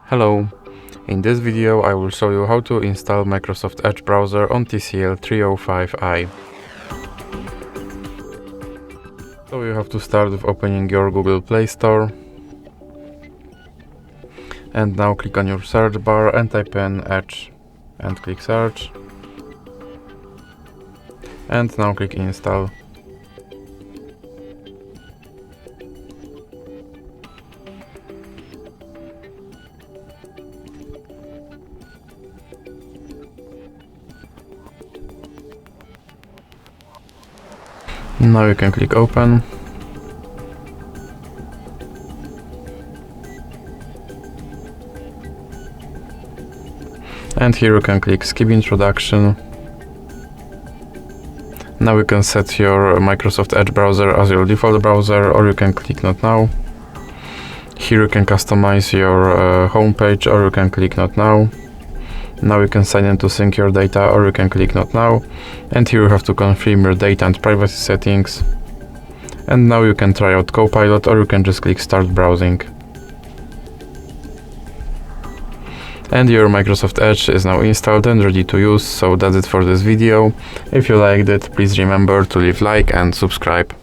Hello, in this video I will show you how to install Microsoft Edge browser on TCL 305i. So you have to start with opening your Google Play Store. And now click on your search bar and type in Edge and click search. And now click install. Now you can click open. And here you can click skip introduction. Now you can set your Microsoft Edge browser as your default browser, or you can click not now. Here you can customize your home page, or you can click not now. Now you can sign in to sync your data, or you can click not now. And here you have to confirm your data and privacy settings. And now you can try out Copilot, or you can just click start browsing. And your Microsoft Edge is now installed and ready to use, so that's it for this video. If you liked it, please remember to leave like and subscribe.